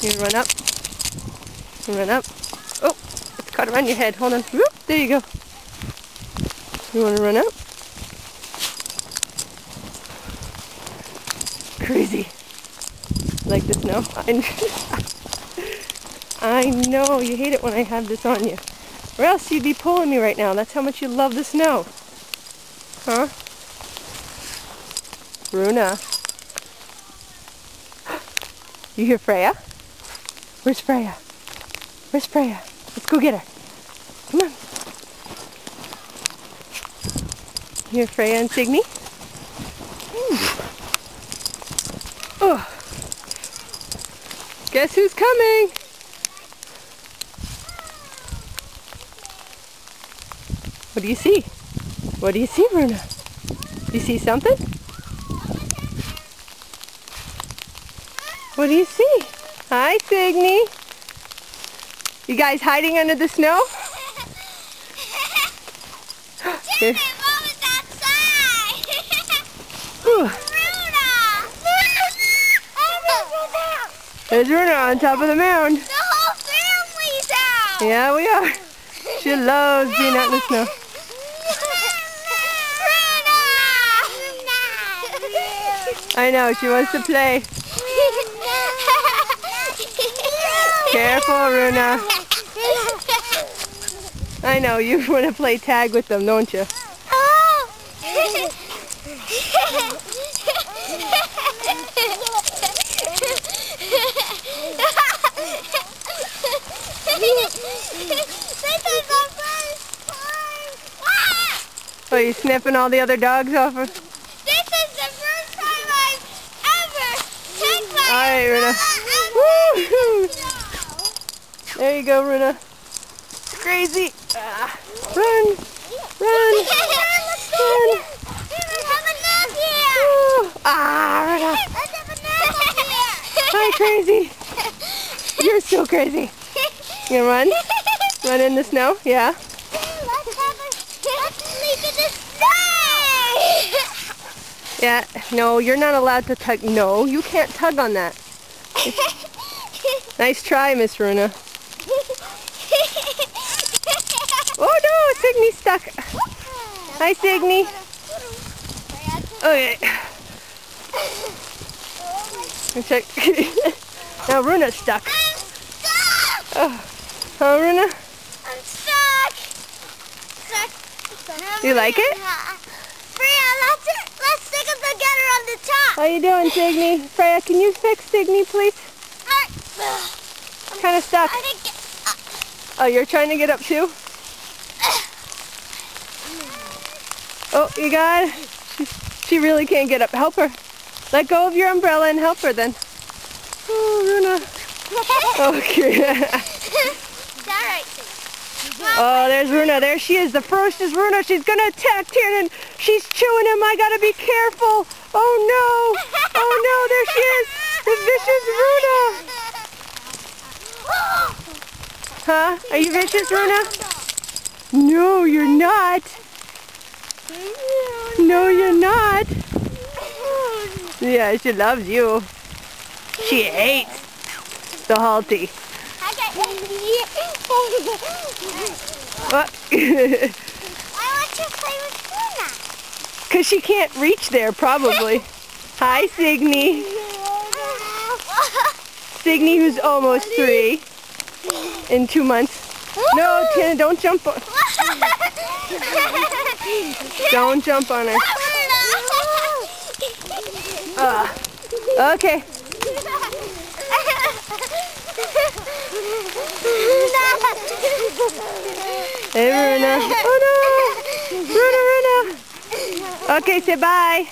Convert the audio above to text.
You run up. You run up. Oh, it's caught around your head. Hold on. Whoop, there you go. You want to run up? Crazy. Like the snow? I know. You hate it when I have this on you. Or else you'd be pulling me right now. That's how much you love the snow. Huh? Runa. You hear Freya? Where's Freya? Where's Freya? Let's go get her. Come on. You hear Freya and Signy? Oh. Guess who's coming? What do you see? What do you see, Runa? Do you see something? What do you see? Hi, Signy. You guys hiding under the snow? Here. Mom is outside. There's Runa on top of the mound. The whole family's out. Yeah, we are. She loves being out in the snow. I know, she wants to play. Careful, Runa. I know, you want to play tag with them, don't you? Oh, you sniffing all the other dogs off her? This is the first time I've ever taken my Alright, Runa. There you go, Runa. Crazy. Run. Run. Run. Runa. Hi, crazy. You're so crazy. You gonna run? Run in the snow? Yeah. Yeah, no, you're not allowed to tug. No, you can't tug on that. Nice try, Miss Runa. Oh no, Signy's stuck. Hi, Signy. Okay. Check. Now Runa's stuck. I'm stuck! Huh, Runa? I'm stuck! You like it? Freya, let's stick it together on the top. How you doing, Signy? Freya, can you fix Signy, please? Kind of stuck. Oh, you're trying to get up too? Oh, you got it? She really can't get up. Help her. Let go of your umbrella and help her then. Oh, Runa. Okay. Oh, there's Runa. There she is. The first is Runa. She's going to attack Tiernan. She's chewing him. I got to be careful. Oh, no. Oh, no. There she is. The vicious Runa. Huh? Are you vicious, Runa? No, you're not. No, you're not. Yeah, she loves you. She hates the Halti. What? Why won't you play with Runa? Because she can't reach there, probably. Hi, Signy. Signy, who's almost 3 in 2 months. No, Tina, don't jump on. Don't jump on her. Okay. Hey, Runa. Oh no! Runa. Okay, say bye.